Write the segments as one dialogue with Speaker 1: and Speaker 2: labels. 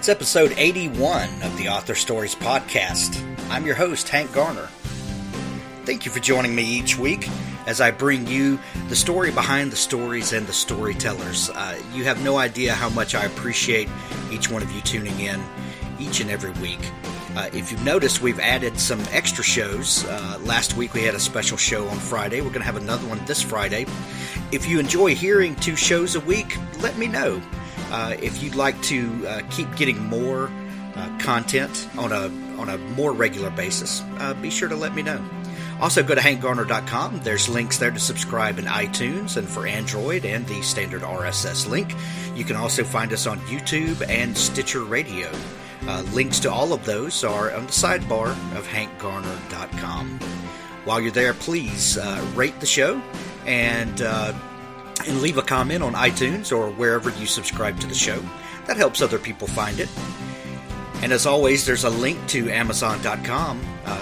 Speaker 1: It's episode 81 of the Author Stories podcast. I'm your host, Hank Garner. Thank you for joining me each week as I bring you the story behind the stories and the storytellers. You have no idea how much I appreciate each one of you tuning in each and every week. If you've noticed, we've added some extra shows. Last week we had a special show on Friday. We're going to have another one this Friday. If you enjoy hearing 2 shows a week, let me know. If you'd like to keep getting more content on a more regular basis, be sure to let me know. Also, go to hankgarner.com. There's links there to subscribe in iTunes and for Android and the standard RSS link. You can also find us on YouTube and Stitcher Radio. Links to all of those are on the sidebar of hankgarner.com. While you're there, please rate the show and leave a comment on iTunes or wherever you subscribe to the show. That helps other people find it. And as always, there's a link to Amazon.com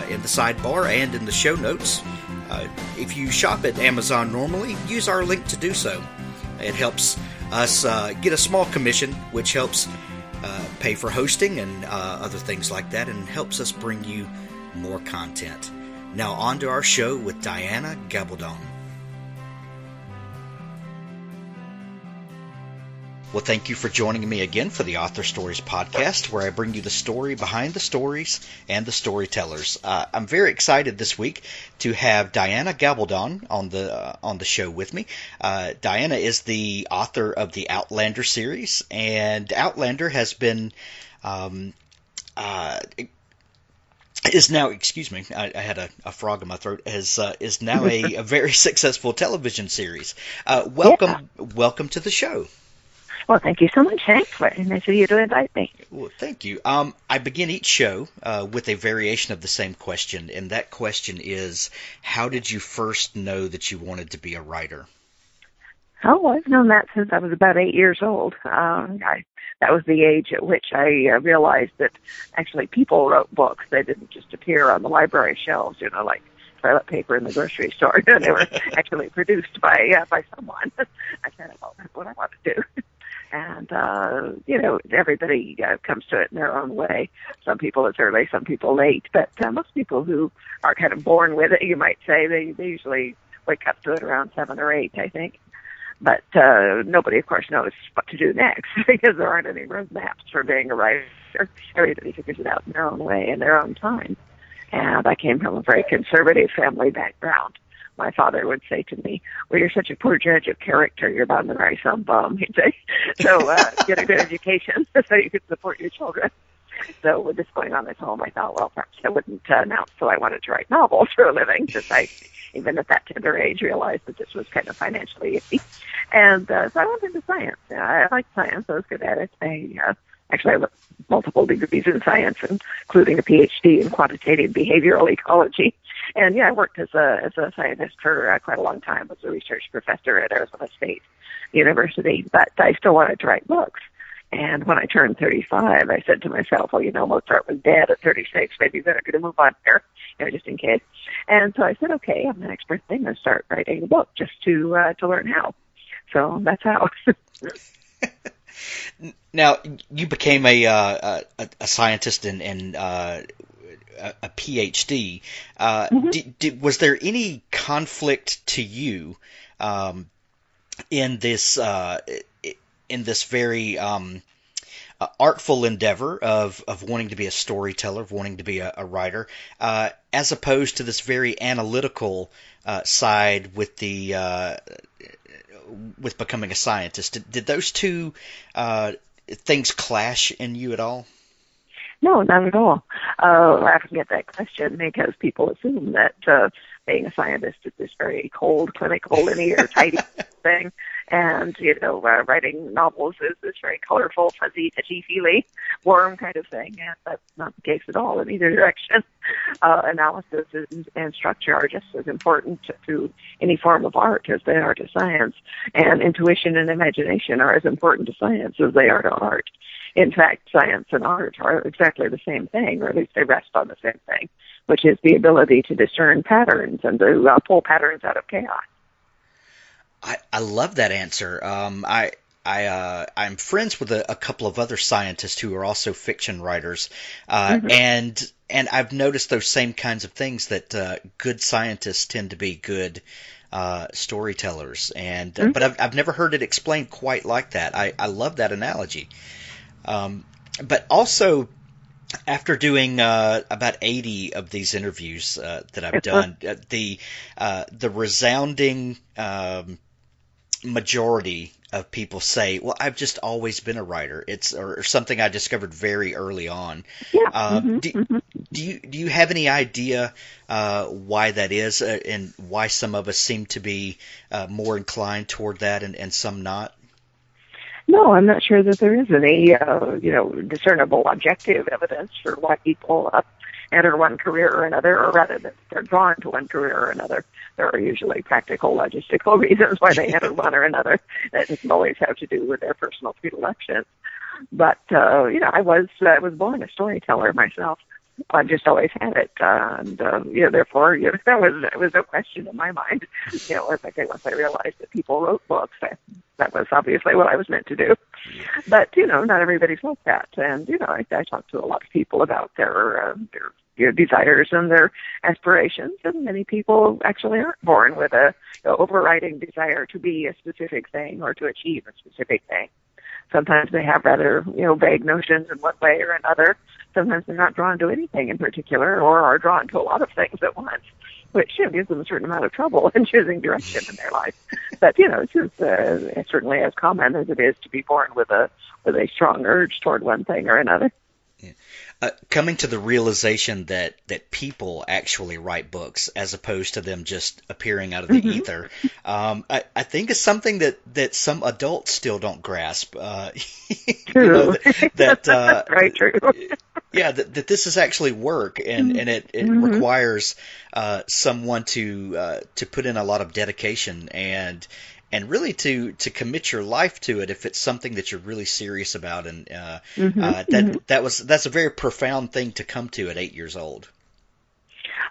Speaker 1: in the sidebar and in the show notes. If you shop at Amazon normally, use our link to do so. It helps us get a small commission, which helps pay for hosting and other things like that, and helps us bring you more content. Now on to our show with Diana Gabaldon. Well, thank you for joining me again for the Author Stories podcast, where I bring you the story behind the stories and the storytellers. I'm very excited this week to have Diana Gabaldon on the show with me. Diana is the author of the Outlander series, and Outlander has been is now, excuse me, I had a frog in my throat, is now a very successful television series. Welcome to the show.
Speaker 2: Well, thank you so much, Hank. Nice of you to invite me.
Speaker 1: Well, thank you. I begin each show with a variation of the same question, and that question is, how did you first know that you wanted to be a writer?
Speaker 2: Oh, I've known that since I was about 8 years old. That was the age at which I realized that actually people wrote books. They didn't just appear on the library shelves, like toilet paper in the grocery store. They were actually produced by someone. I kind of thought that's what I want to do. And, everybody comes to it in their own way. Some people it's early, some people late. But most people who are kind of born with it, you might say, they usually wake up to it around 7 or 8, I think. But nobody, of course, knows what to do next because there aren't any roadmaps for being a writer. Everybody figures it out in their own way, in their own time. And I came from a very conservative family background. My father would say to me, well, you're such a poor judge of character, you're bound to marry some bum, he'd say. So get a good education so you could support your children. So with this going on at home, I thought, well, perhaps I wouldn't announce so I wanted to write novels for a living, because I, even at that tender age, realized that this was kind of financially iffy. And so I went into science. I liked science. I was good at it. Actually, I have multiple degrees in science, including a PhD in quantitative behavioral ecology. And I worked as a scientist for quite a long time. I was a research professor at Arizona State University, but I still wanted to write books. And when I turned 35, I said to myself, well, Mozart was dead at 36. Maybe they're going to move on here, just in case. And so I said, okay, on the next birthday, I'm going to start writing a book just to learn how. So that's how.
Speaker 1: Now, you became a scientist and a PhD. Was there any conflict to you in this very artful endeavor of wanting to be a storyteller, of wanting to be a writer, as opposed to this very analytical side with with becoming a scientist? Did those two things clash in you at all?
Speaker 2: No, not at all. I often get that question because people assume that being a scientist is this very cold, clinical, linear, tidy thing. And, writing novels is this very colorful, fuzzy, touchy-feely, warm kind of thing. And that's not the case at all in either direction. Analysis and structure are just as important to any form of art as they are to science. And intuition and imagination are as important to science as they are to art. In fact, science and art are exactly the same thing, or at least they rest on the same thing, which is the ability to discern patterns and to pull patterns out of chaos.
Speaker 1: I love that answer. I'm friends with a couple of other scientists who are also fiction writers,
Speaker 2: Mm-hmm.
Speaker 1: and I've noticed those same kinds of things that good scientists tend to be good storytellers, and but I've never heard it explained quite like that. I love that analogy, but also. After doing about 80 of these interviews that I've done, the resounding majority of people say, "Well, I've just always been a writer." It's or something I discovered very early on.
Speaker 2: Yeah.
Speaker 1: Do you have any idea why that is, and why some of us seem to be more inclined toward that, and some not?
Speaker 2: No, I'm not sure that there is any, discernible objective evidence for why people enter one career or another, or rather that they're drawn to one career or another. There are usually practical, logistical reasons why they enter one or another. That doesn't always have to do with their personal predilections. But, I was born a storyteller myself. I've just always had it, and therefore, that was no question in my mind. Once I realized that people wrote books, that was obviously what I was meant to do. But not everybody's like that, and I talk to a lot of people about their desires and their aspirations, and many people actually aren't born with a overriding desire to be a specific thing or to achieve a specific thing. Sometimes they have rather, vague notions in one way or another. Sometimes they're not drawn to anything in particular, or are drawn to a lot of things at once, which gives them a certain amount of trouble in choosing direction in their life. But it's certainly as common as it is to be born with a strong urge toward one thing or another.
Speaker 1: Yeah. Coming to the realization that people actually write books as opposed to them just appearing out of the ether, I think is something that some adults still don't grasp.
Speaker 2: True.
Speaker 1: That
Speaker 2: right, true.
Speaker 1: Yeah, that this is actually work, and it requires someone to put in a lot of dedication and really to commit your life to it if it's something that you're really serious about, and that's a very profound thing to come to at 8 years old.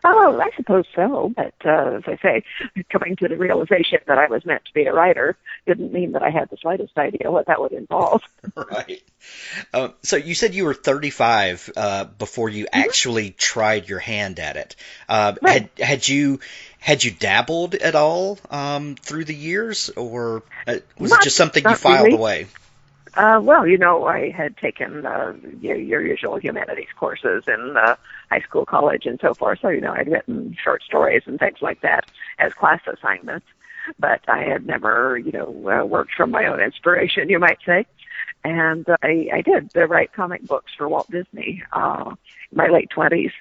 Speaker 2: Oh, I suppose so. But as I say, coming to the realization that I was meant to be a writer didn't mean that I had the slightest idea what that would involve.
Speaker 1: Right. So you said you were 35 before you actually tried your hand at it.
Speaker 2: Right.
Speaker 1: Had you dabbled at all through the years, or was it just something you filed
Speaker 2: really
Speaker 1: away?
Speaker 2: I had taken your usual humanities courses in high school, college, and so forth. So, I'd written short stories and things like that as class assignments. But I had never, worked from my own inspiration, you might say. And I did write comic books for Walt Disney in my late 20s.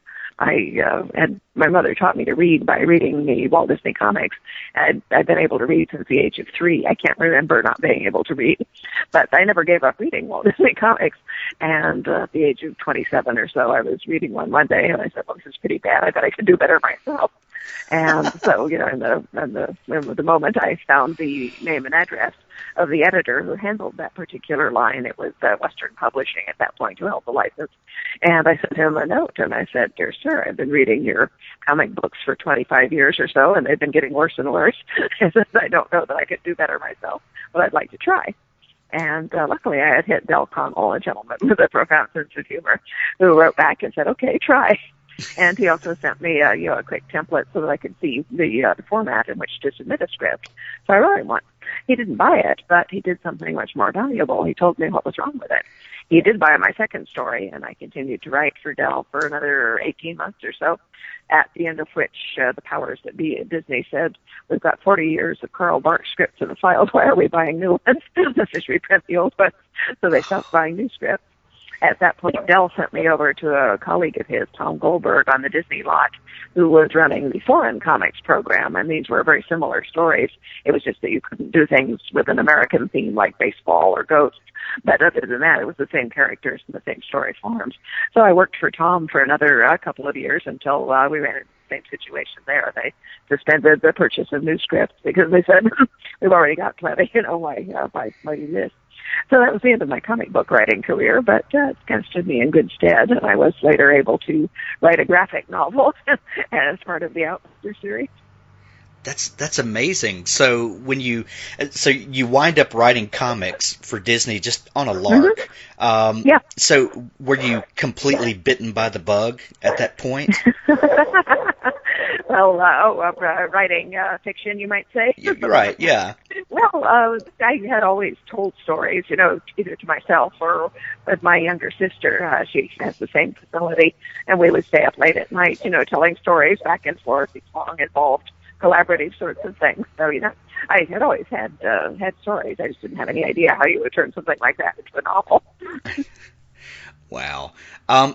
Speaker 2: My mother taught me to read by reading the Walt Disney comics. I've been able to read since the age of 3. I can't remember not being able to read, but I never gave up reading Walt Disney comics. And at the age of 27 or so, I was reading one day, and I said, well, this is pretty bad. I bet I could do better myself. And so, in the moment I found the name and address of the editor who handled that particular line. It was Western Publishing at that point who held the license. And I sent him a note, and I said, dear sir, I've been reading your comic books for 25 years or so, and they've been getting worse and worse. I said, I don't know that I could do better myself, but I'd like to try. And luckily I had hit Del Connell, a gentleman with a profound sense of humor, who wrote back and said, okay, try. And he also sent me a quick template so that I could see the format in which to submit a script. So I wrote him one. He didn't buy it, but he did something much more valuable. He told me what was wrong with it. He did buy my second story, and I continued to write for Del for another 18 months or so, at the end of which the powers that be at Disney said, we've got 40 years of Carl Barks scripts in the files. Why are we buying new ones? Let's just reprint the old ones. So they stopped buying new scripts. At that point, Del sent me over to a colleague of his, Tom Goldberg, on the Disney lot, who was running the foreign comics program, and these were very similar stories. It was just that you couldn't do things with an American theme like baseball or ghosts. But other than that, it was the same characters and the same story forms. So I worked for Tom for another couple of years until we ran into the same situation there. They suspended the purchase of new scripts because they said, we've already got plenty, why do this? So that was the end of my comic book writing career, but it kind of stood me in good stead, and I was later able to write a graphic novel as part of the Outlander series.
Speaker 1: That's amazing. So so you wind up writing comics for Disney just on a lark.
Speaker 2: Yeah.
Speaker 1: So were you completely bitten by the bug at that point?
Speaker 2: Well, writing fiction, you might say.
Speaker 1: You're right. Yeah.
Speaker 2: Well, I had always told stories, either to myself or with my younger sister. She has the same facility, and we would stay up late at night, telling stories back and forth, these long, involved, collaborative sorts of things. So, I had always had stories. I just didn't have any idea how you would turn something like that into a novel.
Speaker 1: Wow.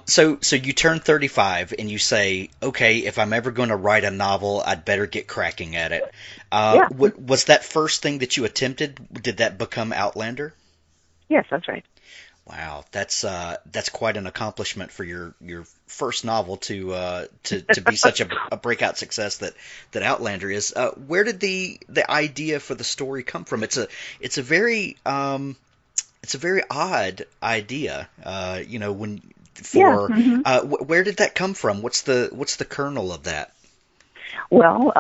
Speaker 1: So you turn 35 and you say, okay, if I'm ever going to write a novel, I'd better get cracking at it.
Speaker 2: Yeah.
Speaker 1: Was that first thing that you attempted? Did that become Outlander?
Speaker 2: Yes, that's right.
Speaker 1: Wow, that's quite an accomplishment for your first novel to be such a breakout success that Outlander is. Where did the idea for the story come from? It's a very odd idea. Where did that come from? What's the kernel of that?
Speaker 2: Well,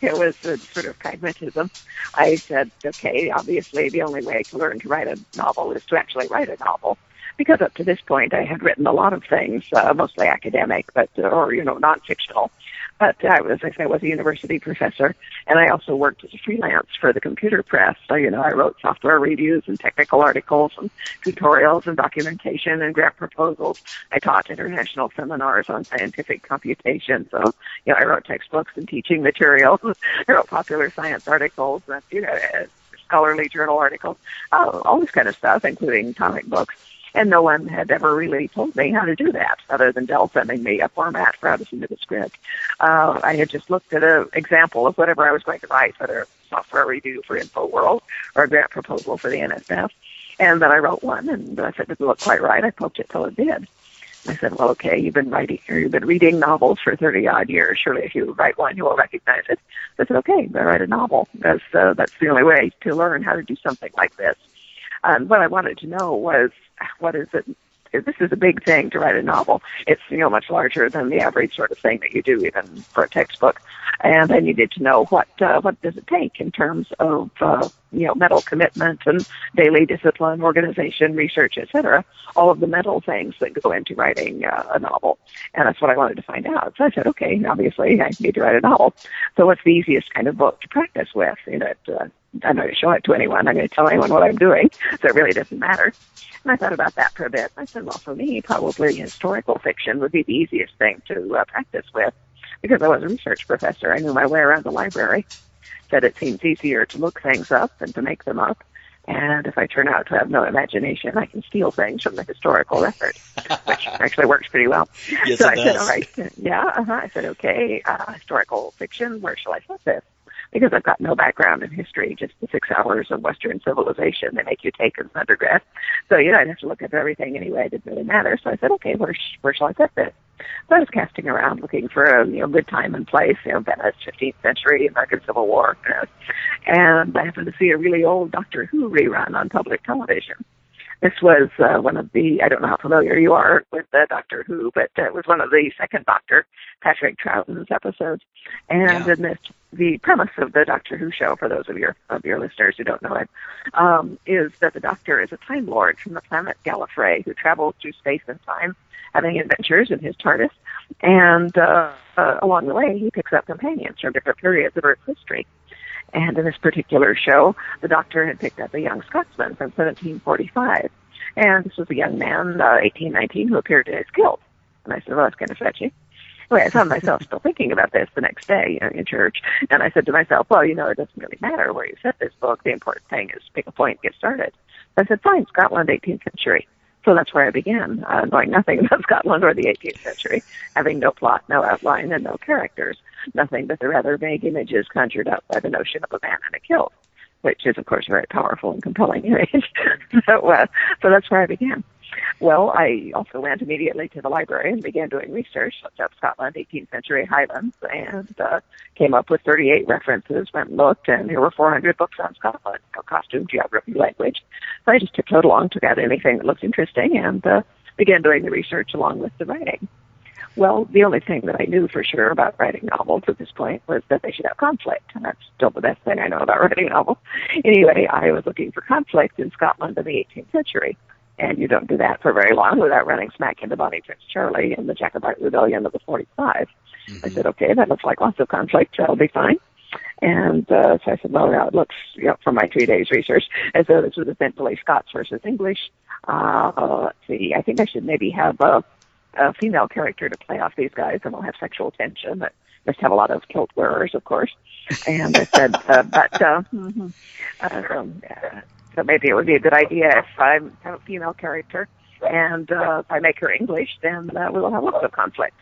Speaker 2: it was a sort of pragmatism. I said, okay, obviously the only way to learn to write a novel is to actually write a novel. Because up to this point, I had written a lot of things, mostly academic, or non-fictional. But I was a university professor, and I also worked as a freelance for the computer press. So, I wrote software reviews and technical articles and tutorials and documentation and grant proposals. I taught international seminars on scientific computation. So, I wrote textbooks and teaching materials. I wrote popular science articles, scholarly journal articles, all this kind of stuff, including comic books. And no one had ever really told me how to do that, other than Dell sending me a format for how to submit a script. I had just looked at an example of whatever I was going to write, whether a software review for InfoWorld or a grant proposal for the NSF. And then I wrote one, and I said, it didn't look quite right. I poked it till it did. I said, well, okay, you've been reading novels for 30-odd years. Surely if you write one, you will recognize it. I said, okay, I write a novel. That's the only way to learn how to do something like this. And what I wanted to know was, what is it? This is a big thing to write a novel. It's, much larger than the average sort of thing that you do even for a textbook. And I needed to know what does it take in terms of, mental commitment and daily discipline, organization, research, etc. All of the mental things that go into writing a novel. And that's what I wanted to find out. So I said, okay, obviously I need to write a novel. So what's the easiest kind of book to practice with? I'm not going to show it to anyone. I'm going to tell anyone what I'm doing. So it really doesn't matter. And I thought about that for a bit. I said, well, for me, probably historical fiction would be the easiest thing to practice with, because I was a research professor. I knew my way around the library. Said it seems easier to look things up than to make them up. And if I turn out to have no imagination, I can steal things from the historical record, which actually works pretty well.
Speaker 1: Yes,
Speaker 2: so
Speaker 1: it
Speaker 2: I
Speaker 1: does.
Speaker 2: said, all right, yeah. I said, okay, historical fiction, where shall I set this? Because I've got no background in history, just the 6 hours of Western civilization they make you take as an undergrad. So, I'd have to look at everything anyway. It didn't really matter. So I said, okay, where shall I set this? So I was casting around looking for a good time and place, Venice, 15th century, American Civil War. And I happened to see a really old Doctor Who rerun on public television. This was one of the, I don't know how familiar you are with Doctor Who, but it was one of the second Doctor, Patrick Troughton's episodes. And in this, the premise of the Doctor Who show, for those of your listeners who don't know it, is that the Doctor is a Time Lord from the planet Gallifrey who travels through space and time, having adventures in his TARDIS. And along the way, he picks up companions from different periods of Earth's history. And in this particular show, the Doctor had picked up a young Scotsman from 1745. And this was a young man, 18, 19, who appeared in his kilt. And I said, well, that's kind of fetchy. Anyway, I found myself still thinking about this the next day in church. And I said to myself, well, it doesn't really matter where you set this book. The important thing is pick a point and get started. I said, fine, Scotland, 18th century. So that's where I began, knowing nothing about Scotland or the 18th century, having no plot, no outline, and no characters. Nothing but the rather vague images conjured up by the notion of a man in a kilt, which is, of course, a very powerful and compelling image. So that's where I began. Well, I also went immediately to the library and began doing research, looked up Scotland, 18th century Highlands, and came up with 38 references, went and looked, and there were 400 books on Scotland, costume, geography, language. So I just took so long, took out anything that looked interesting, and began doing the research along with the writing. Well, the only thing that I knew for sure about writing novels at this point was that they should have conflict, and that's still the best thing I know about writing novels. Anyway, I was looking for conflict in Scotland in the 18th century, and you don't do that for very long without running smack into Bonnie Prince Charlie and the Jacobite Rebellion of the 45. I said, okay, that looks like lots of conflict. That'll be fine. And so I said, well, now it looks, from my 3 days research, as though this was essentially Scots versus English. Let's see, I think I should maybe have a female character to play off these guys, and we'll have sexual tension. But must have a lot of kilt wearers, of course. And I said, so maybe it would be a good idea if I have a female character, and if I make her English, then we will have lots of conflict.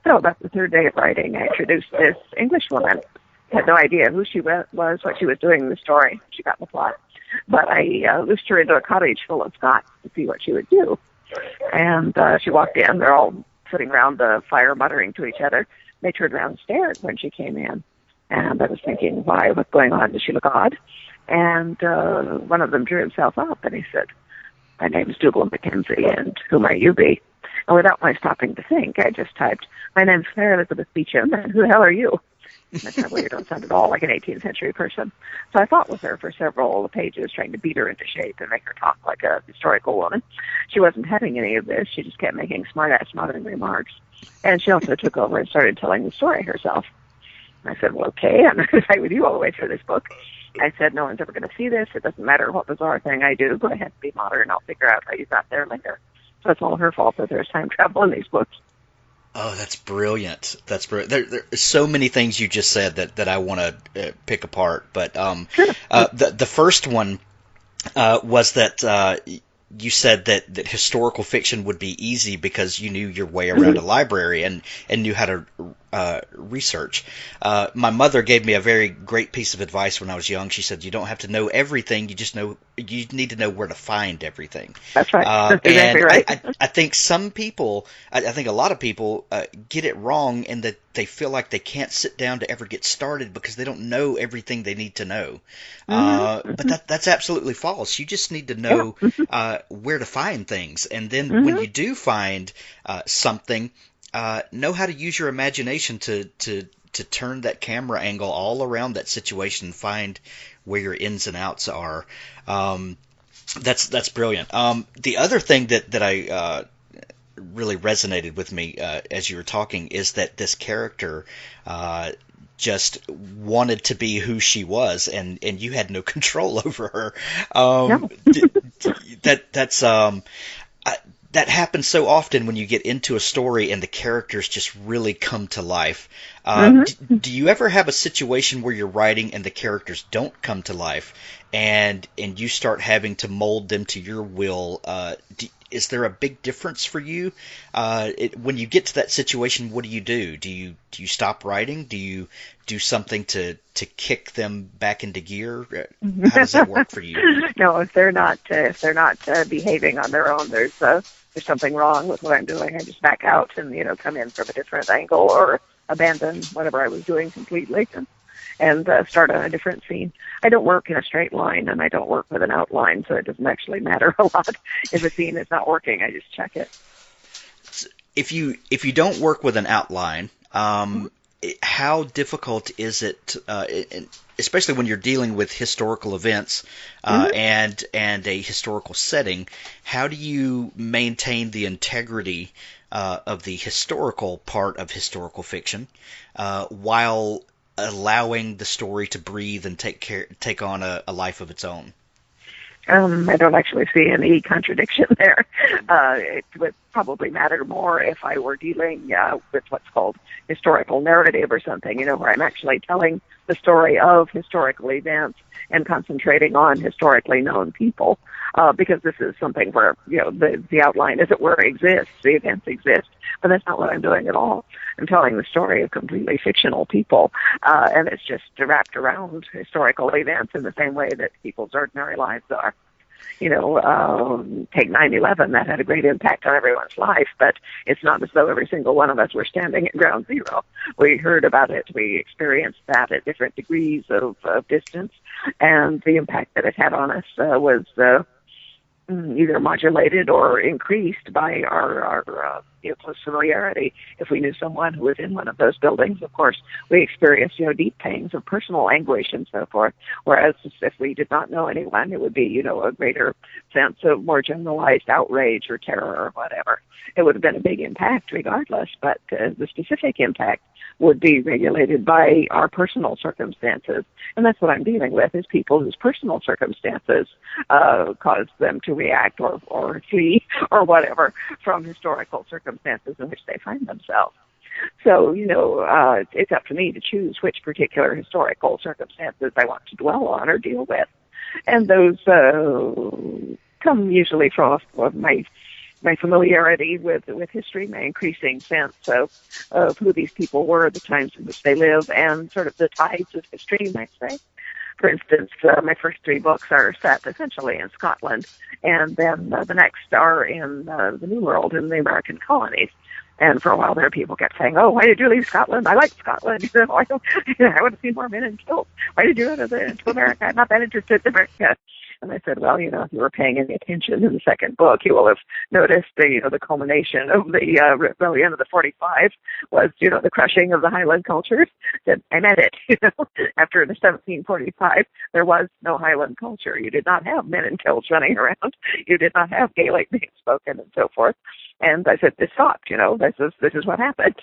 Speaker 2: So about the third day of writing, I introduced this English woman. Had no idea who she was, what she was doing in the story. She got in the plot. But I loosed her into a cottage full of Scots to see what she would do. And she walked in. They're all sitting around the fire muttering to each other. They turned around and stared when she came in. And I was thinking, why, what's going on? Does she look odd? And one of them drew himself up, and he said, my name's Dougal Mackenzie, and who might you be? And without my stopping to think, I just typed, my name's Claire Elizabeth Beecham, and who the hell are you? That's not weird. Don't sound at all like an 18th century person. So I fought with her for several pages, trying to beat her into shape and make her talk like a historical woman. She wasn't having any of this. She just kept making smart-ass modern remarks. And she also took over and started telling the story herself. I said, well, okay, I'm not going to fight with you all the way through this book. I said, no one's ever going to see this. It doesn't matter what bizarre thing I do. Go ahead and be modern. I'll figure out how you got there later. So it's all her fault that there's time travel in these books.
Speaker 1: Oh, that's brilliant. That's brilliant. There are so many things you just said that I want to pick apart. But
Speaker 2: Sure.
Speaker 1: The first one was that you said that historical fiction would be easy because you knew your way around a library and knew how to research. My mother gave me a very great piece of advice when I was young. She said, you don't have to know everything. You need to know where to find everything.
Speaker 2: That's right. That's exactly right.
Speaker 1: I think some people, I think a lot of people get it wrong in that they feel like they can't sit down to ever get started because they don't know everything they need to know. But that's absolutely false. You just need to know where to find things. And then when you do find something, know how to use your imagination to turn that camera angle all around that situation and find where your ins and outs are. That's brilliant. The other thing that I really resonated with me as you were talking is that this character just wanted to be who she was, and you had no control over her.
Speaker 2: No.
Speaker 1: That happens so often when you get into a story and the characters just really come to life. Do you ever have a situation where you're writing and the characters don't come to life, and you start having to mold them to your will? Is there a big difference for you when you get to that situation? What do? Do you stop writing? Do you do something to kick them back into gear? How does that work for you?
Speaker 2: No, if they're not behaving on their own, there's something wrong with what I'm doing. I just back out and come in from a different angle or abandon whatever I was doing completely and start on a different scene. I don't work in a straight line, and I don't work with an outline, so it doesn't actually matter a lot. If a scene is not working, I just check it.
Speaker 1: If you don't work with an outline, how difficult is it, especially when you're dealing with historical events and a historical setting? How do you maintain the integrity of the historical part of historical fiction while allowing the story to breathe and take on a life of its own?
Speaker 2: I don't actually see any contradiction there. It would probably matter more if I were dealing with what's called historical narrative or something, where I'm actually telling the story of historical events and concentrating on historically known people, because this is something where, the outline, as it were, exists, the events exist, but that's not what I'm doing at all. I'm telling the story of completely fictional people, and it's just wrapped around historical events in the same way that people's ordinary lives are. Take 9/11, that had a great impact on everyone's life, but it's not as though every single one of us were standing at ground zero. We heard about it, we experienced that at different degrees of distance, and the impact that it had on us was either modulated or increased by our close familiarity. If we knew someone who was in one of those buildings, of course, we experienced, deep pangs of personal anguish and so forth. Whereas if we did not know anyone, it would be, a greater sense of more generalized outrage or terror or whatever. It would have been a big impact regardless, but the specific impact would be regulated by our personal circumstances. And that's what I'm dealing with, is people whose personal circumstances cause them to react or flee or whatever from historical circumstances in which they find themselves. So, it's up to me to choose which particular historical circumstances I want to dwell on or deal with. And those come usually from my familiarity with history, my increasing sense of who these people were, the times in which they live, and sort of the tides of history, you might say. For instance, my first 3 books are set essentially in Scotland, and then the next are in the New World, in the American colonies. And for a while there, people kept saying, "Oh, why did you leave Scotland? I like Scotland. I want to see more men in kilts. Why did you go to America? I'm not that interested in America." And I said, well, if you were paying any attention in the second book, you will have noticed the culmination of the rebellion of the 45 was, the crushing of the Highland cultures. That I meant it. After the 1745, there was no Highland culture. You did not have men in kilts running around. You did not have Gaelic being spoken and so forth. And I said, this stopped, this is what happened.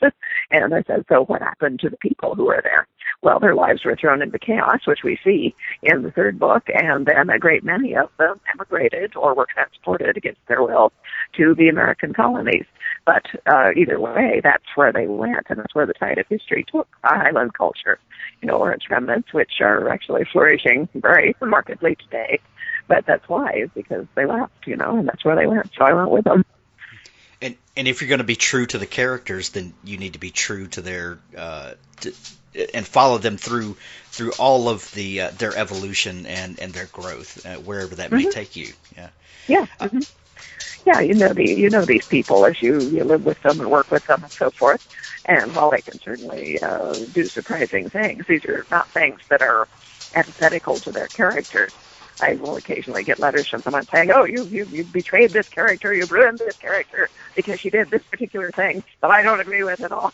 Speaker 2: And I said, so what happened to the people who were there? Well, their lives were thrown into chaos, which we see in the third book, and then a great many of them emigrated or were transported against their will to the American colonies. But either way, that's where they went, and that's where the tide of history took Highland culture, or its remnants, which are actually flourishing very remarkably today. But that's why, is because they left, and that's where they went, so I went with them.
Speaker 1: And if you're going to be true to the characters, then you need to be true to their and follow them through all of their evolution and their growth, wherever that may take you. Yeah.
Speaker 2: Yeah. Yeah, you know these people as you live with them and work with them and so forth. And while they can certainly do surprising things, these are not things that are antithetical to their characters. I will occasionally get letters from someone saying, "Oh, you betrayed this character, you ruined this character because she did this particular thing that I don't agree with at all."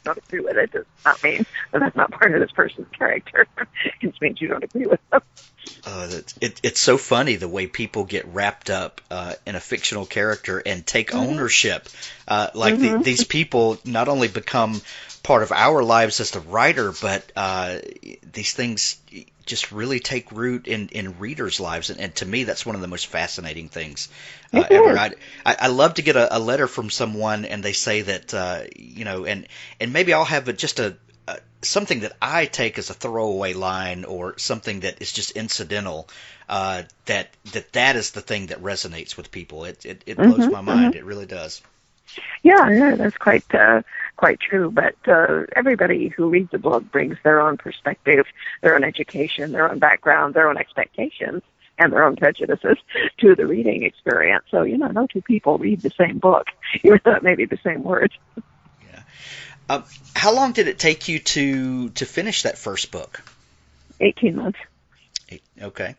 Speaker 2: Don't agree with it does not mean that that's not part of this person's character. It just means you don't agree with them.
Speaker 1: It's so funny the way people get wrapped up in a fictional character and take ownership. These people not only become part of our lives as the writer, but these things just really take root in readers' lives. And to me, that's one of the most fascinating things ever. I love to get a letter from someone and they say that, and maybe I'll have just something that I take as a throwaway line or something that is just incidental, that is the thing that resonates with people. It blows my mind. It really does.
Speaker 2: Yeah, that's quite true. But everybody who reads a book brings their own perspective, their own education, their own background, their own expectations, and their own prejudices to the reading experience. So, no two people read the same book, even though it may be the same words.
Speaker 1: Yeah. How long did it take you to finish that first book?
Speaker 2: 18 months.
Speaker 1: Okay.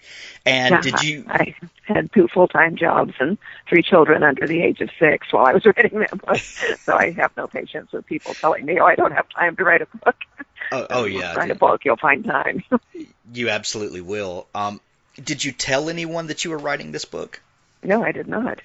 Speaker 1: And did you...
Speaker 2: I had 2 full-time jobs and 3 children under the age of 6 while I was writing that book. So I have no patience with people telling me, I don't have time to write a book.
Speaker 1: Oh yeah.
Speaker 2: Write a book, you'll find time.
Speaker 1: You absolutely will. Did you tell anyone that you were writing this book?
Speaker 2: No, I did not.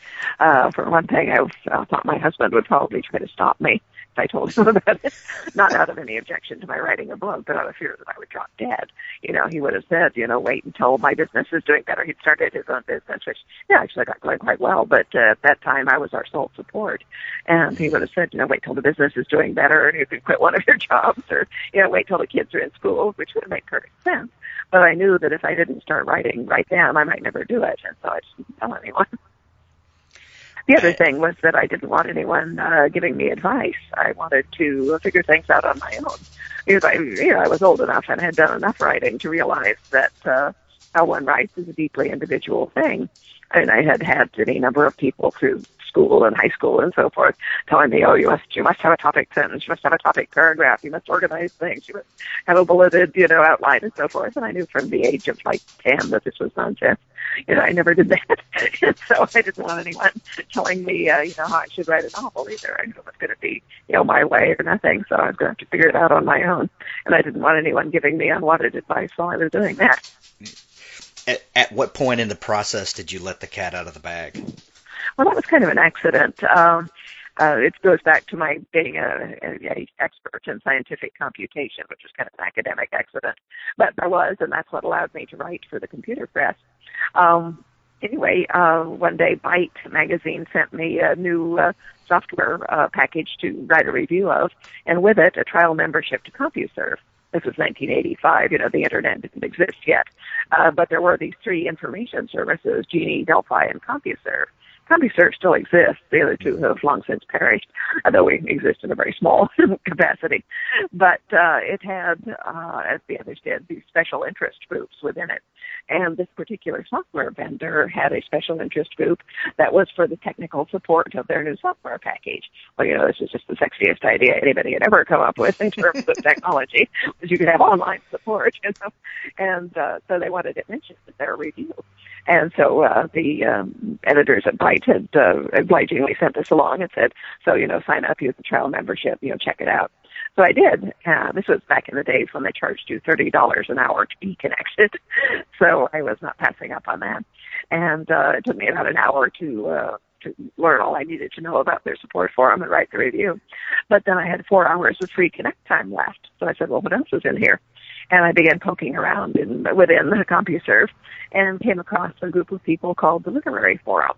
Speaker 2: For one thing, I thought my husband would probably try to stop me if I told him about it. Not out of any objection to my writing a book, but out of fear that I would drop dead. He would have said, wait until my business is doing better. He'd started his own business, which, actually got going quite well. But at that time, I was our sole support. And he would have said, wait till the business is doing better and you can quit one of your jobs, or, wait till the kids are in school, which would make perfect sense. But I knew that if I didn't start writing right then, I might never do it. And so I just didn't tell anyone. The other thing was that I didn't want anyone giving me advice. I wanted to figure things out on my own. Because I was old enough and had done enough writing to realize that how one writes is a deeply individual thing. And I had had any number of people through school and high school and so forth, telling me, oh, you must have a topic sentence, you must have a topic paragraph, you must organize things, you must have a bulleted, outline and so forth. And I knew from the age of like 10 that this was nonsense. I never did that. And so I didn't want anyone telling me, how I should write a novel either. I knew it was going to be, my way or nothing. So I was going to have to figure it out on my own. And I didn't want anyone giving me unwanted advice while I was doing that.
Speaker 1: At what point in the process did you let the cat out of the bag?
Speaker 2: Well, that was kind of an accident. It goes back to my being a expert in scientific computation, which was kind of an academic accident. But I was, and that's what allowed me to write for the computer press. Anyway, one day Byte magazine sent me a new software package to write a review of, and with it, a trial membership to CompuServe. This was 1985. The internet didn't exist yet. But there were these three information services, Genie, Delphi, and CompuServe. CompuServe still exists. The other two have long since perished, although we exist in a very small capacity. But it had, as the others did, these special interest groups within it. And this particular software vendor had a special interest group that was for the technical support of their new software package. Well, this is just the sexiest idea anybody had ever come up with in terms of technology, was you could have online support, And so they wanted it mentioned in their review. And so the editors at Byte had obligingly sent us along and said, so, sign up, use the trial membership, check it out. So I did. This was back in the days when they charged you $30 an hour to be connected. So I was not passing up on that. And it took me about an hour to learn all I needed to know about their support forum and write the review. But then I had 4 hours of free connect time left. So I said, well, what else is in here? And I began poking around within the CompuServe and came across a group of people called the Literary Forum.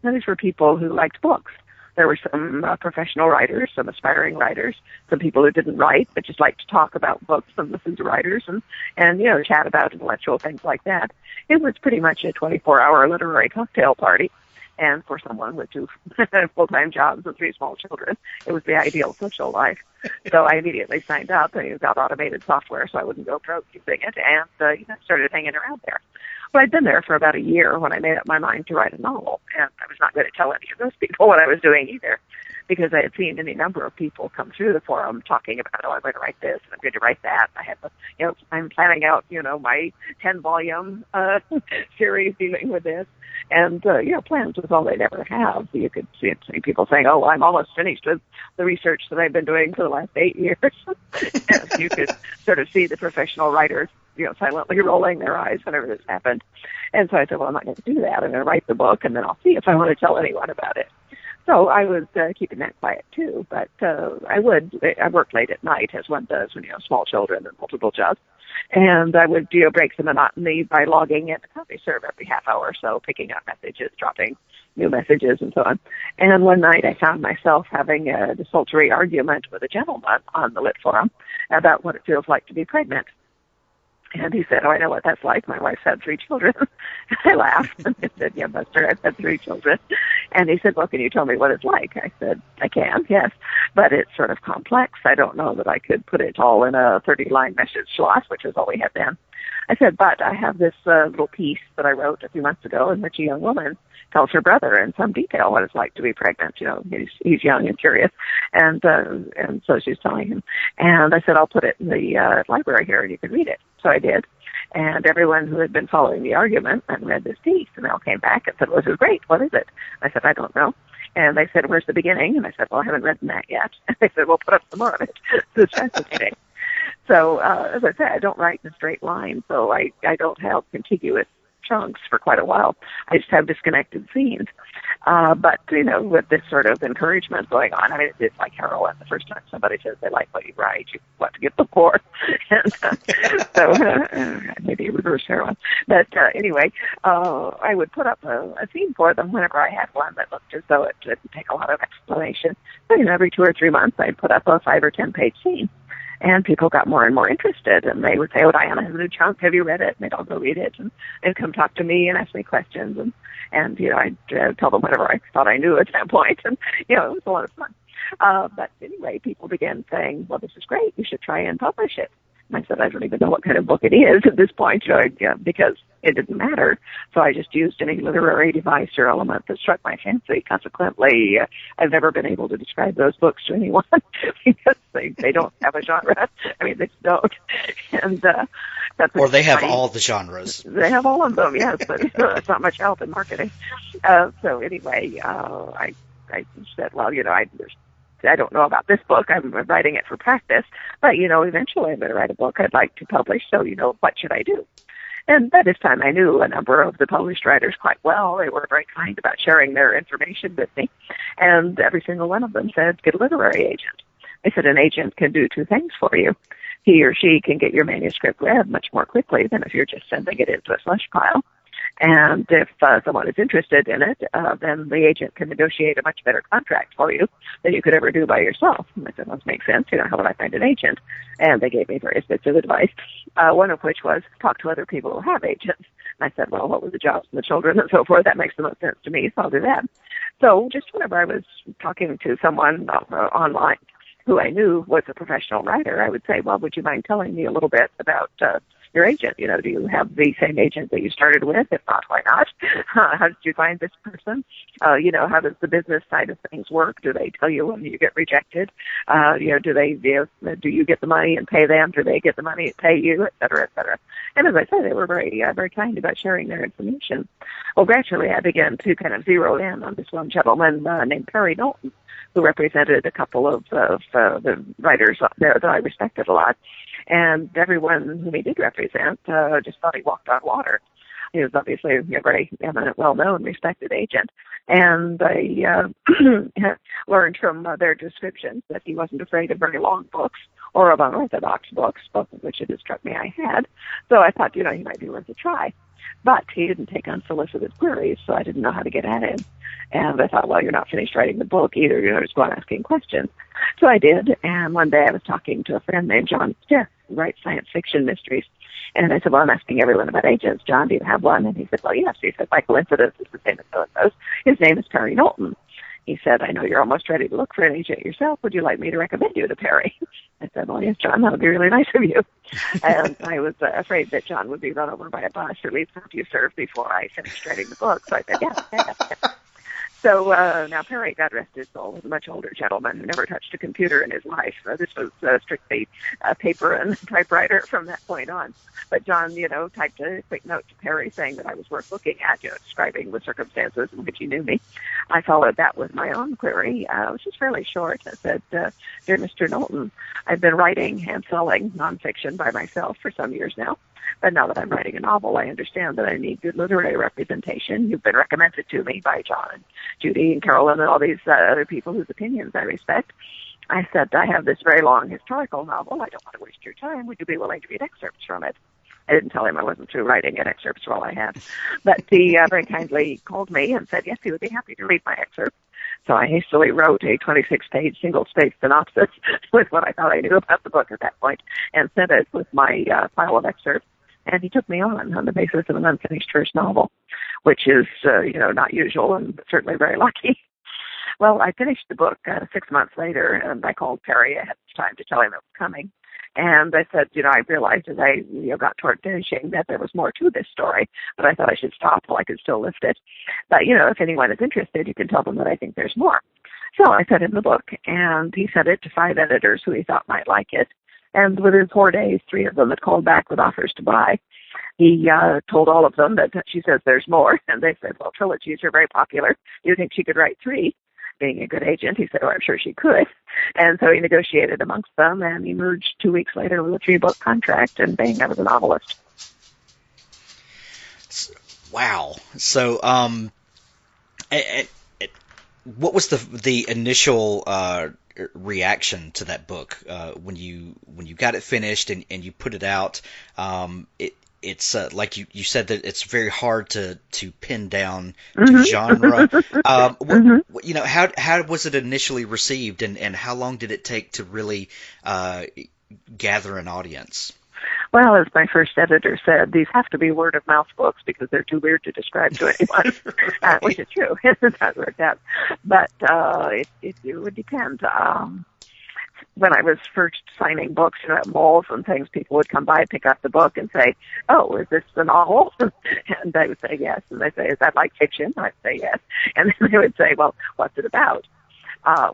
Speaker 2: Now, these were people who liked books. There were some professional writers, some aspiring writers, some people who didn't write but just liked to talk about books and listen to writers and chat about intellectual things like that. It was pretty much a 24-hour literary cocktail party. And for someone with 2 full-time jobs and 3 small children, it was the ideal social life. So I immediately signed up and got automated software so I wouldn't go broke using it, and started hanging around there. Well, I'd been there for about a year when I made up my mind to write a novel, and I was not going to tell any of those people what I was doing either, because I had seen any number of people come through the forum talking about, I'm going to write this, and I'm going to write that. I have, I'm planning out, my 10-volume series dealing with this. And, plans was all they'd ever have. You could see people saying, oh, I'm almost finished with the research that I've been doing for the last 8 years. And you could sort of see the professional writers, silently rolling their eyes whenever this happened. And so I said, well, I'm not going to do that. I'm going to write the book, and then I'll see if I want to tell anyone about it. So I was keeping that quiet, too. But I worked late at night, as one does when you have small children and multiple jobs. And I would, break the monotony by logging in to CompuServe every half hour or so, picking up messages, dropping new messages, and so on. And one night I found myself having a desultory argument with a gentleman on the Lit Forum about what it feels like to be pregnant. And he said, oh, I know what that's like. My wife's had 3 children. I laughed and I said, yeah, Buster, I've had 3 children. And he said, well, can you tell me what it's like? I said, I can, yes, but it's sort of complex. I don't know that I could put it all in a 30-line message slot, which is all we had then. I said, but I have this little piece that I wrote a few months ago in which a young woman tells her brother in some detail what it's like to be pregnant. He's young and curious. And so she's telling him. And I said, I'll put it in the library here and you can read it. So I did. And everyone who had been following the argument and read this piece, and they all came back and said, well, this is great. What is it? I said, I don't know. And they said, where's the beginning? And I said, well, I haven't written that yet. And they said, well, put up some more of it. It's fascinating. So, as I said, I don't write in a straight line, so I don't have contiguous chunks for quite a while. I just have disconnected scenes. But, with this sort of encouragement going on, I mean, it's like heroin. The first time somebody says they like what you write, you want to get the more. And so, maybe reverse heroin. But anyway, I would put up a scene for them whenever I had one that looked as though it didn't take a lot of explanation. But, every 2 or 3 months, I'd put up a 5 or 10 page scene. And people got more and more interested, and they would say, oh, Diana has a new chunk, have you read it? And they'd all go read it, and they'd come talk to me and ask me questions, and I'd tell them whatever I thought I knew at that point, and, it was a lot of fun. But anyway, people began saying, well, this is great, you should try and publish it. And I said, I don't even know what kind of book it is at this point, because it didn't matter. So I just used any literary device or element that struck my fancy. Consequently, I've never been able to describe those books to anyone because they don't have a genre. I mean, they don't. And
Speaker 1: or they have all the genres.
Speaker 2: They have all of them, yes, but it's not much help in marketing. So anyway, I said, well, I don't know about this book. I'm writing it for practice, but, eventually I'm going to write a book I'd like to publish, so, what should I do? And by this time I knew a number of the published writers quite well. They were very kind about sharing their information with me, and every single one of them said, get a literary agent. I said, an agent can do two things for you. He or she can get your manuscript read much more quickly than if you're just sending it into a slush pile. And if someone is interested in it, then the agent can negotiate a much better contract for you than you could ever do by yourself. And I said, well, that makes sense. How would I find an agent? And they gave me various bits of advice, one of which was talk to other people who have agents. And I said, well, what were the jobs and the children and so forth? That makes the most sense to me, so I'll do that. So just whenever I was talking to someone online who I knew was a professional writer, I would say, well, would you mind telling me a little bit about your agent? Do you have the same agent that you started with? If not, why not? How did you find this person? How does the business side of things work? Do they tell you when you get rejected? Do you get the money and pay them? Do they get the money and pay you, et cetera, et cetera? And as I said, they were very, very kind about sharing their information. Well, gradually I began to kind of zero in on this one gentleman named Perry Knowlton, who represented a couple of the writers there that I respected a lot. And everyone whom he did represent just thought he walked on water. He was obviously a very eminent, well-known, respected agent. And I learned from their descriptions that he wasn't afraid of very long books or of unorthodox books, both of which it had struck me I had. So I thought, he might be worth a try. But he didn't take unsolicited queries, so I didn't know how to get at him. And I thought, well, you're not finished writing the book either. Just go on asking questions. So I did. And one day I was talking to a friend named John Stiff, who writes science fiction mysteries. And I said, well, I'm asking everyone about agents. John, do you have one? And he said, well, yes. He said, by coincidence, it's the same as so-and-so's. His name is Perry Knowlton. He said, I know you're almost ready to look for an agent yourself. Would you like me to recommend you to Perry? I said, well, yes, John, that would be really nice of you. And I was afraid that John would be run over by a bus or leave some served before I finished writing the book. So I said, yeah. So now Perry, God rest his soul, was a much older gentleman who never touched a computer in his life. This was strictly paper and typewriter from that point on. But John, typed a quick note to Perry saying that I was worth looking at, describing the circumstances in which he knew me. I followed that with my own query, which was fairly short. I said, Dear Mr. Knowlton, I've been writing and selling nonfiction by myself for some years now. But now that I'm writing a novel, I understand that I need good literary representation. You've been recommended to me by John and Judy and Carolyn and all these other people whose opinions I respect. I said, I have this very long historical novel. I don't want to waste your time. Would you be willing to read excerpts from it? I didn't tell him I wasn't through writing it. Excerpts were all I had. But he very kindly called me and said, yes, he would be happy to read my excerpt. So I hastily wrote a 26-page single-space synopsis with what I thought I knew about the book at that point and sent it with my file of excerpts. And he took me on the basis of an unfinished first novel, which is, not usual and certainly very lucky. Well, I finished the book 6 months later, and I called Perry ahead of time to tell him it was coming. And I said, I realized as I got toward finishing that there was more to this story, but I thought I should stop while I could still lift it. But, if anyone is interested, you can tell them that I think there's more. So I sent him the book, and he sent it to 5 editors who he thought might like it. And within 4 days, 3 of them had called back with offers to buy. He told all of them that she says there's more, and they said, well, trilogies are very popular. Do you think she could write 3? Being a good agent, he said, oh, I'm sure she could. And so he negotiated amongst them and emerged 2 weeks later with a 3-book contract, and bang, I was a novelist.
Speaker 1: Wow. So, what was the initial reaction to that book when you got it finished and you put it out? It's like you said that it's very hard to pin down to genre. How was it initially received, and how long did it take to really gather an audience?
Speaker 2: Well, as my first editor said, these have to be word-of-mouth books because they're too weird to describe to anyone, which is true. It does work out. But it would depend. when I was first signing books, at malls and things, people would come by, pick up the book, and say, "Oh, is this the novel?" And I would say yes. And they'd say, "Is that like fiction?" I'd say yes. And then they would say, "Well, what's it about?"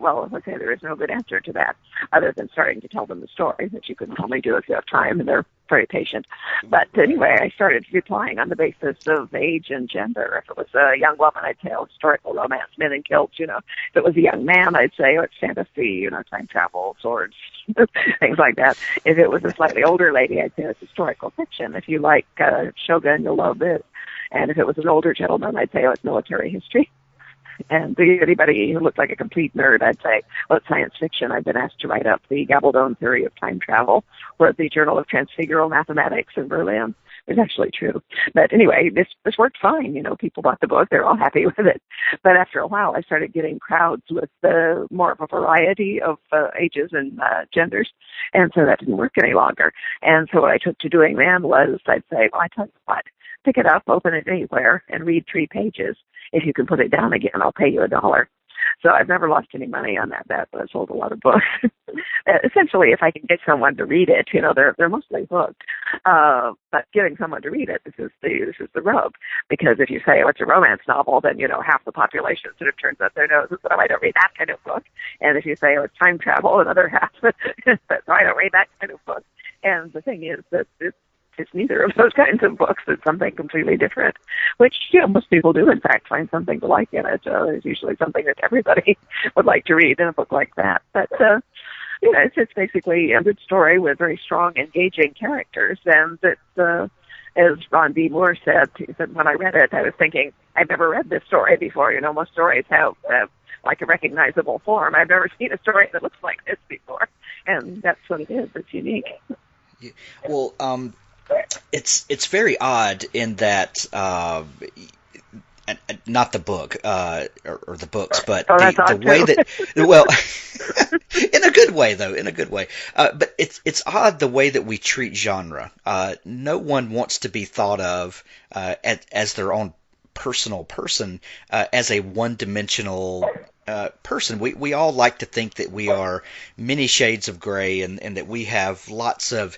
Speaker 2: Well, let's say there is no good answer to that, other than starting to tell them the story, which you can only do if you have time, and they're very patient. But anyway, I started replying on the basis of age and gender. If it was a young woman, I'd say, historical romance, men in kilts, If it was a young man, I'd say, it's fantasy, time travel, swords, things like that. If it was a slightly older lady, I'd say it's historical fiction. If you like Shogun, you'll love this. And if it was an older gentleman, I'd say, it's military history. And anybody who looked like a complete nerd, I'd say, well, it's science fiction. I've been asked to write up the Gabaldon theory of time travel for the Journal of Transfigural Mathematics in Berlin. It's actually true. But anyway, this worked fine. People bought the book. They're all happy with it. But after a while, I started getting crowds with more of a variety of ages and genders. And so that didn't work any longer. And so what I took to doing then was I'd say, well, I tell you what, pick it up, open it anywhere, and read 3 pages. If you can put it down again, I'll pay you $1. So I've never lost any money on that bet, but I've sold a lot of books. Essentially, if I can get someone to read it, they're mostly hooked. But getting someone to read it, this is the rub. Because if you say, it's a romance novel, then, half the population sort of turns up their noses, but I don't read that kind of book. And if you say, it's time travel, another half, so I don't read that kind of book. And the thing is that it's neither of those kinds of books. It's something completely different, which, most people do, in fact, find something to like in it. There's usually something that everybody would like to read in a book like that. But, it's basically a good story with very strong, engaging characters. And it's, as Ron B. Moore said, he said, when I read it, I was thinking, I've never read this story before. Most stories have like a recognizable form. I've never seen a story that looks like this before. And that's what it is. It's unique.
Speaker 1: Yeah. Well, it's very odd in that not the book or the books, but the way that in a good way though, but it's odd the way that we treat genre. No one wants to be thought of as their own personal person, as a one-dimensional person. We all like to think that we are many shades of gray, and that we have lots of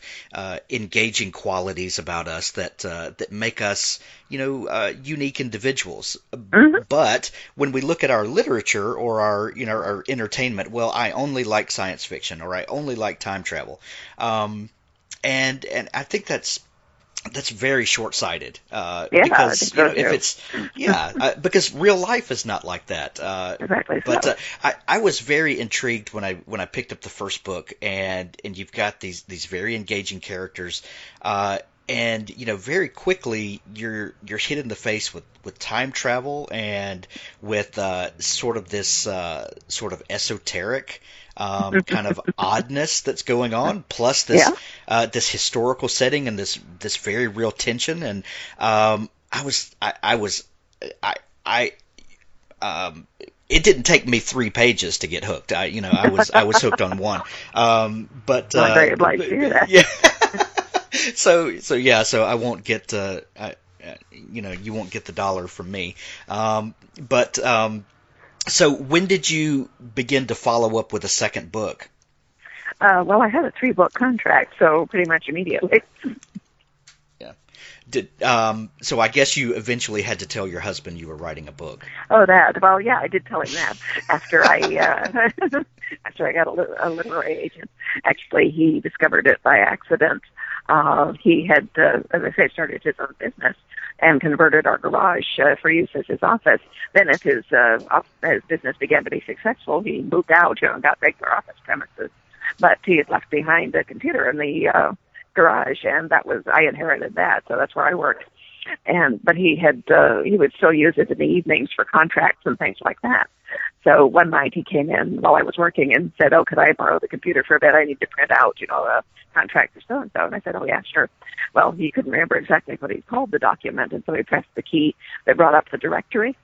Speaker 1: engaging qualities about us that make us unique individuals. Mm-hmm. But when we look at our literature or our entertainment, well, I only like science fiction, or I only like time travel, and I think that's very short-sighted, because if it's because real life is not like that.
Speaker 2: Exactly.
Speaker 1: But I was very intrigued when I picked up the first book, and you've got these very engaging characters, and very quickly you're hit in the face with time travel and with sort of this sort of esoteric kind of oddness that's going on, plus this this historical setting and this very real tension. And it didn't take me 3 pages to get hooked. I was hooked on one. But
Speaker 2: I'm very obliged to hear that.
Speaker 1: Yeah. So I won't get you won't get the $1 from me. So when did you begin to follow up with a second book?
Speaker 2: Well, I had a 3-book contract, so pretty much immediately.
Speaker 1: Yeah. So I guess you eventually had to tell your husband you were writing a book.
Speaker 2: Oh, that. Well, yeah, I did tell him that after I got a literary agent. Actually, he discovered it by accident. He had, as I say, started his own business and converted our garage for use as his office. Then as his business began to be successful, he moved out, and got regular office premises. But he had left behind a computer in the garage, and I inherited that, so that's where I worked. But he would still use it in the evenings for contracts and things like that. So one night he came in while I was working and said, "Oh, could I borrow the computer for a bit? I need to print out, a contract for so-and-so." And I said, "Oh, yeah, sure." Well, he couldn't remember exactly what he called the document, and so he pressed the key that brought up the directory.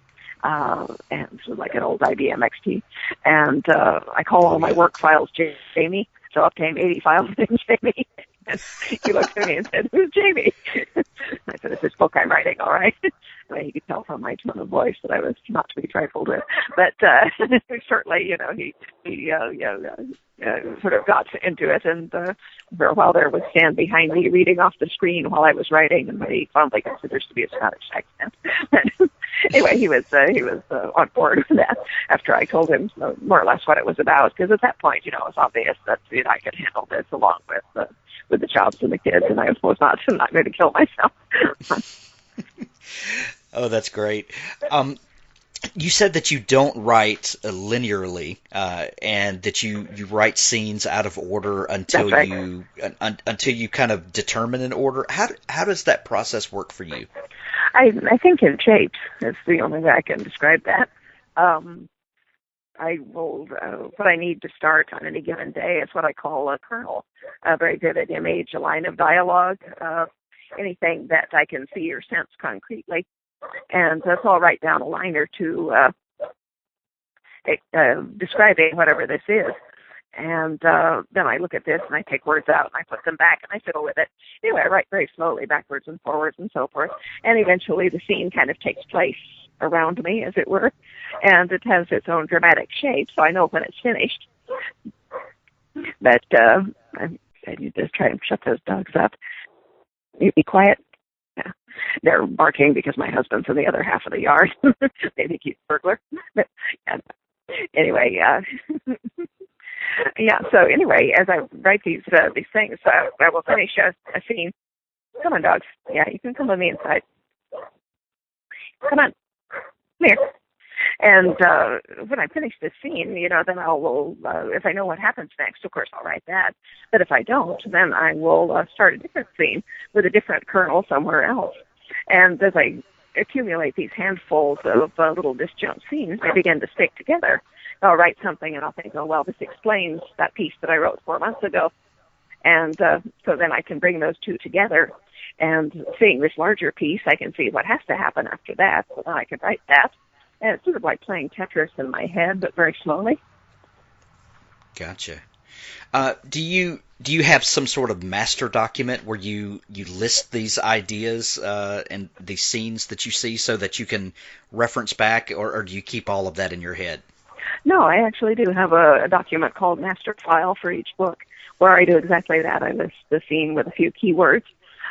Speaker 2: And it was like an old IBM XT. And I call all my work files Jamie, so up came 80 files named Jamie. And he looked at me and said, "Who's Jamie?" I said, "It's this book I'm writing, all right." And he could tell from my tone of voice that I was not to be trifled with. But certainly, he sort of got into it, and for a while there would stand behind me reading off the screen while I was writing, and what he fondly considers to be a Scottish accent. But anyway, he was on board with that after I told him more or less what it was about, because at that point, it was obvious that I could handle this along with the jobs and the kids, and I was not going to kill myself.
Speaker 1: Oh, that's great. You said that you don't write linearly, and that you write scenes out of order until you kind of determine an order. How does that process work for you?
Speaker 2: I think in shapes is the only way I can describe that. I will what I need to start on any given day is what I call a kernel, a very vivid image, a line of dialogue, anything that I can see or sense concretely. And so I'll write down a line or two describing whatever this is. And then I look at this and I take words out and I put them back and I fiddle with it. Anyway, I write very slowly, backwards and forwards and so forth. And eventually the scene kind of takes place around me, as it were. And it has its own dramatic shape, so I know when it's finished. But I need to try and shut those dogs up. You be quiet. Yeah. They're barking because my husband's in the other half of the yard. They think he's a burglar. But, anyway, yeah. So anyway, as I write these things, I will finish a scene. Come on, dogs. Yeah, you can come with me inside. Come on. Come here. And when I finish this scene, then I will, if I know what happens next, of course, I'll write that. But if I don't, then I will start a different scene with a different kernel somewhere else. And as I accumulate these handfuls of little disjunct scenes, they begin to stick together. I'll write something and I'll think, oh, well, this explains that piece that I wrote 4 months ago. And so then I can bring those two together. And seeing this larger piece, I can see what has to happen after that. So then I can write that. And it's sort of like playing Tetris in my head, but very slowly.
Speaker 1: Gotcha. Do you have some sort of master document where you list these ideas and these scenes that you see so that you can reference back, or do you keep all of that in your head?
Speaker 2: No, I actually do have a document called Master File for each book where I do exactly that. I list the scene with a few keywords,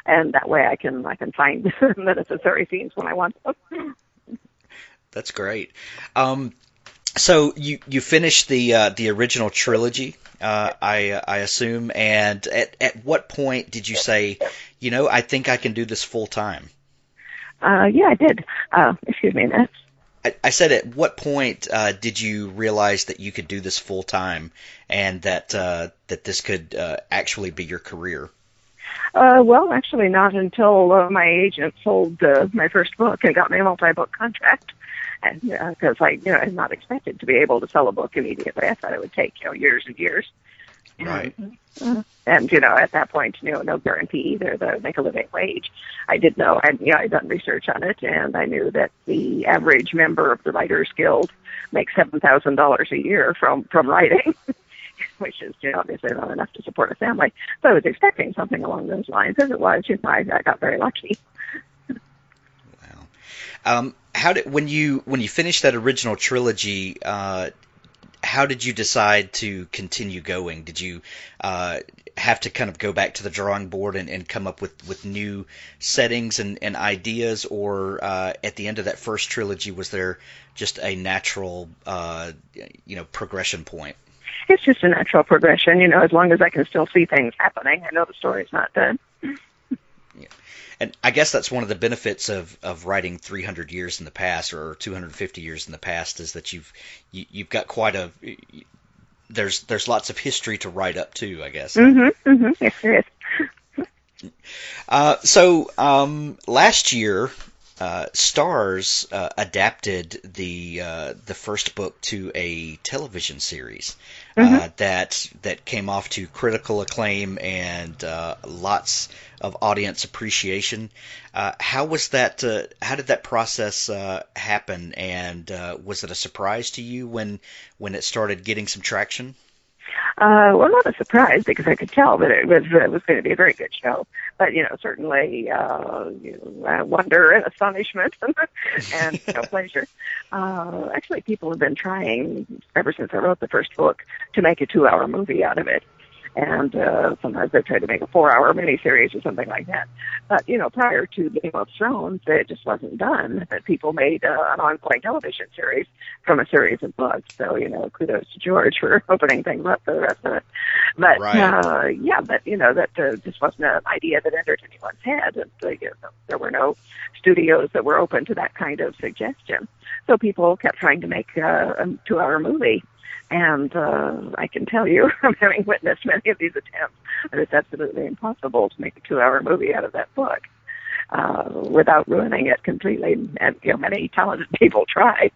Speaker 2: and that way I can find the necessary scenes when I want them.
Speaker 1: That's great. So you finished the original trilogy, I assume, and at what point did you say, I think I can do this full time?
Speaker 2: Yeah, I did. Excuse me, Matt.
Speaker 1: I said, at what point did you realize that you could do this full time, and that this could actually be your career?
Speaker 2: Well, actually, not until my agent sold my first book and got me a multi-book contract. And because I had not expected to be able to sell a book immediately. I thought it would take years and years.
Speaker 1: Right.
Speaker 2: And at that point, no guarantee either to make a living wage. I did know, I'd done research on it, and I knew that the average member of the Writers Guild makes $7,000 a year from writing, which is obviously not enough to support a family. So I was expecting something along those lines. As it was, I got very lucky.
Speaker 1: Wow. When you finished that original trilogy, how did you decide to continue going? Did you have to kind of go back to the drawing board and come up with new settings and ideas, or at the end of that first trilogy, was there just a natural progression point?
Speaker 2: It's just a natural progression, as long as I can still see things happening. I know the story's not done.
Speaker 1: Yeah. And I guess that's one of the benefits of writing 300 years in the past, or 250 years in the past, is that you've got there's lots of history to write up too, I guess.
Speaker 2: Mm-hmm. Mm-hmm. Yes, there is.
Speaker 1: So last year, Starz adapted the first book to a television series that came off to critical acclaim and lots of audience appreciation. How was that? How did that process happen? And was it a surprise to you when it started getting some traction?
Speaker 2: Well, not a surprise because I could tell that it was going to be a very good show. But certainly wonder and astonishment and pleasure. Actually, people have been trying ever since I wrote the first book to make a 2-hour movie out of it. And sometimes they've tried to make a 4-hour miniseries or something like that. But, prior to Game of Thrones, it just wasn't done. But people made an ongoing television series from a series of books. So, kudos to George for opening things up for the rest of it. But,
Speaker 1: right.
Speaker 2: that just wasn't an idea that entered anyone's head. And, there were no studios that were open to that kind of suggestion. So people kept trying to make a 2-hour movie. And I can tell you, from having witnessed many of these attempts, that it's absolutely impossible to make a 2-hour movie out of that book without ruining it completely. And many talented people tried,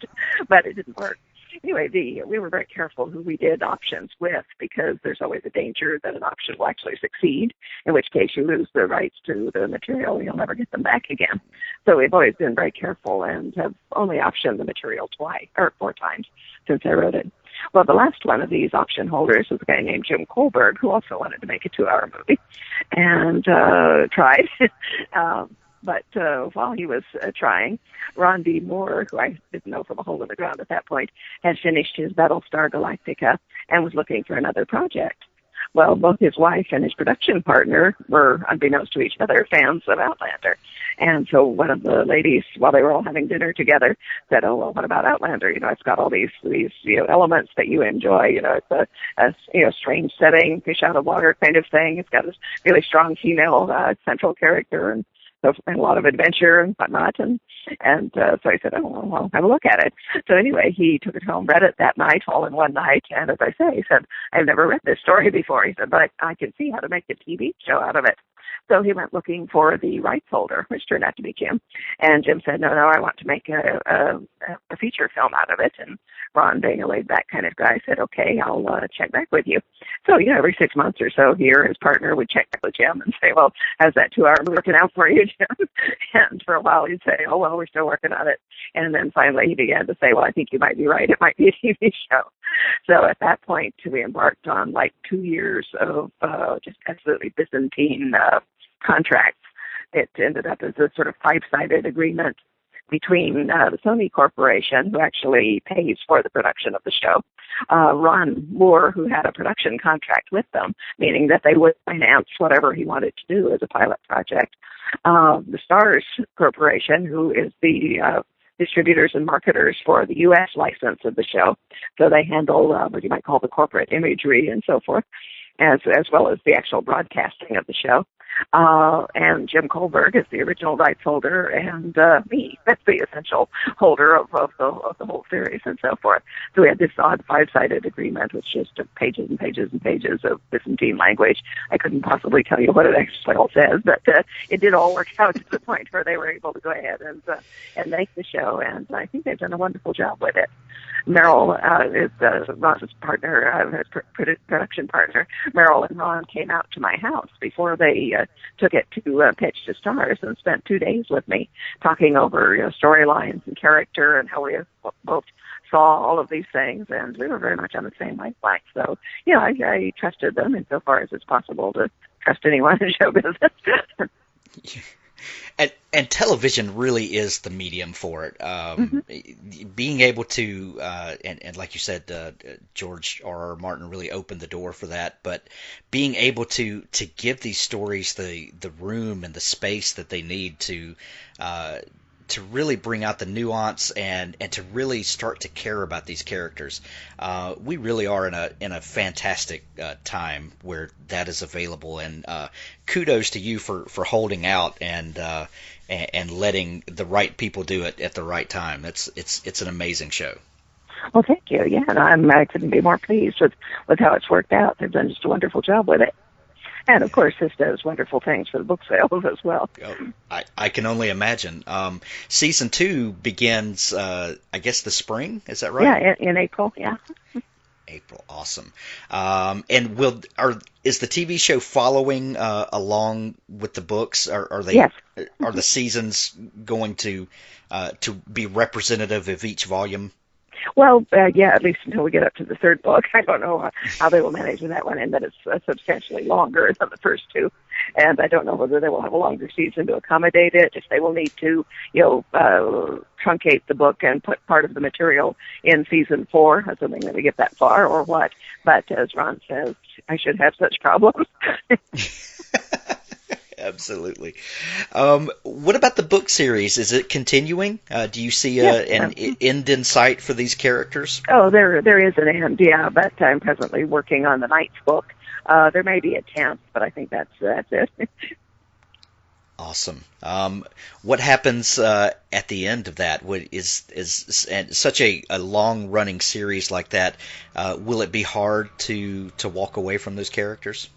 Speaker 2: but it didn't work. Anyway, we were very careful who we did options with because there's always a danger that an option will actually succeed, in which case you lose the rights to the material. You'll never get them back again. So we've always been very careful and have only optioned the material 4 times since I wrote it. Well, the last one of these option holders was a guy named Jim Kohlberg, who also wanted to make a 2-hour movie, and tried. But while he was trying, Ron D. Moore, who I didn't know from a hole in the ground at that point, had finished his Battlestar Galactica and was looking for another project. Well, both his wife and his production partner were, unbeknownst to each other, fans of Outlander. And so one of the ladies, while they were all having dinner together, said, "Oh, well, what about Outlander? It's got all these elements that you enjoy. It's a strange setting, fish out of water kind of thing. It's got this really strong female central character and a lot of adventure and whatnot." And so I said, "Oh, well, I'll have a look at it." So anyway, he took it home, read it that night, all in one night. And as I say, he said, "I've never read this story before." He said, "But I can see how to make a TV show out of it." So he went looking for the rights holder, which turned out to be Jim. And Jim said, no, I want to make a feature film out of it. And Ron, being a laid-back kind of guy, said, "Okay, I'll check back with you." So, every 6 months or so, he or his partner would check back with Jim and say, "Well, how's that 2-hour working out for you, Jim?" And for a while, he'd say, "Oh, well, we're still working on it." And then finally, he began to say, "Well, I think you might be right. It might be a TV show." So at that point, we embarked on 2 years of just absolutely Byzantine contracts. It ended up as a sort of 5-sided agreement between the Sony Corporation, who actually pays for the production of the show, Ron Moore, who had a production contract with them, meaning that they would finance whatever he wanted to do as a pilot project, the Stars Corporation, who is the distributors and marketers for the U.S. license of the show. So they handle what you might call the corporate imagery and so forth, as well as the actual broadcasting of the show. And Jim Kohlberg is the original rights holder, and me, that's the essential holder of the whole series and so forth. So we had this odd 5-sided agreement with just pages and pages and pages of Byzantine language. I couldn't possibly tell you what it actually all says, but it did all work out to the point where they were able to go ahead and make the show, and I think they've done a wonderful job with it. Merrill is Ron's partner, his production partner. Merrill and Ron came out to my house before they took it to pitch to Stars and spent 2 days with me talking over storylines and character and how we both saw all of these things, and we were very much on the same wavelength. So, I trusted them insofar as it's possible to trust anyone in show business.
Speaker 1: And television really is the medium for it. Being able to, and like you said, George R.R. Martin really opened the door for that. But being able to give these stories the room and the space that they need to really bring out the nuance and to really start to care about these characters. We really are in a fantastic time where that is available, and kudos to you for holding out and letting the right people do it at the right time. It's an amazing show.
Speaker 2: Well, thank you. Yeah, and I couldn't be more pleased with how it's worked out. They've done just a wonderful job with it. And, of course, this does wonderful things for the book sales as well.
Speaker 1: I can only imagine. Season 2 begins, I guess, the spring. Is that right?
Speaker 2: Yeah, in April, yeah.
Speaker 1: April, awesome. And is the TV show following along with the books?
Speaker 2: Yes.
Speaker 1: Are the seasons going to be representative of each volume?
Speaker 2: Well, yeah, at least until we get up to the third book. I don't know how they will manage with that one, and that it's substantially longer than the first two. And I don't know whether they will have a longer season to accommodate it, if they will need to, truncate the book and put part of the material in season 4, assuming that we get that far, or what. But as Ron says, I should have such problems.
Speaker 1: Absolutely. What about the book series? Is it continuing? Do you see an end in sight for these characters?
Speaker 2: Oh, there is an end, yeah, but I'm presently working on the 9th book. There may be a 10th, but I think that's it.
Speaker 1: Awesome. What happens at the end of that? Is such a long-running series like that, will it be hard to walk away from those characters?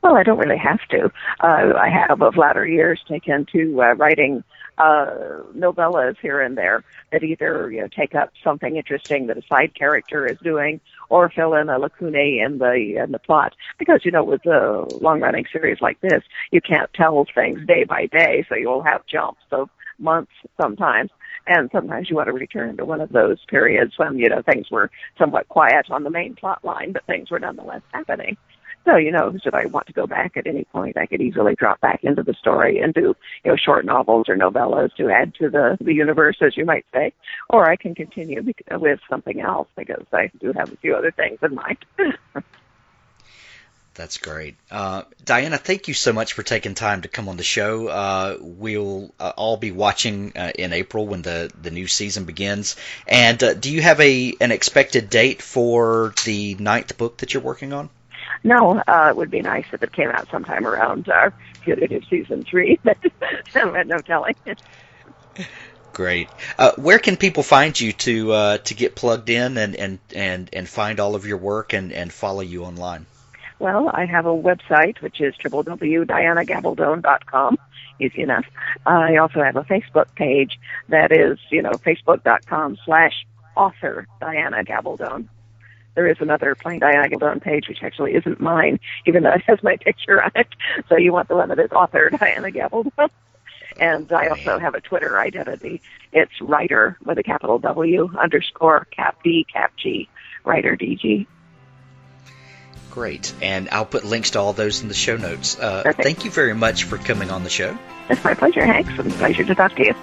Speaker 2: Well, I don't really have to. I have, of latter years, taken to writing novellas here and there that either take up something interesting that a side character is doing, or fill in a lacunae in the plot. Because with a long-running series like this, you can't tell things day by day, so you'll have jumps of months sometimes. And sometimes you want to return to one of those periods when things were somewhat quiet on the main plot line, but things were nonetheless happening. So, should I want to go back at any point, I could easily drop back into the story and do, short novels or novellas to add to the universe, as you might say. Or I can continue with something else, because I do have a few other things in mind.
Speaker 1: That's great. Diana, thank you so much for taking time to come on the show. We'll all be watching in April when the new season begins. And do you have an expected date for the 9th book that you're working on?
Speaker 2: No, it would be nice if it came out sometime around Fugitive Season 3, but I had no telling.
Speaker 1: Great. Where can people find you to get plugged in and find all of your work and follow you online?
Speaker 2: Well, I have a website, which is www.dianagabaldon.com. Easy enough. I also have a Facebook page that is, facebook.com/author Diana Gabaldon. There is another plain Diana Gabaldon page, which actually isn't mine, even though it has my picture on it. So you want the one that is author Diana Gabaldon. And I also have a Twitter identity. It's writer with a capital W _cap_D_G, writer DG.
Speaker 1: Great. And I'll put links to all those in the show notes. Thank you very much for coming on the show.
Speaker 2: It's my pleasure, Hank. It's a pleasure to talk to you.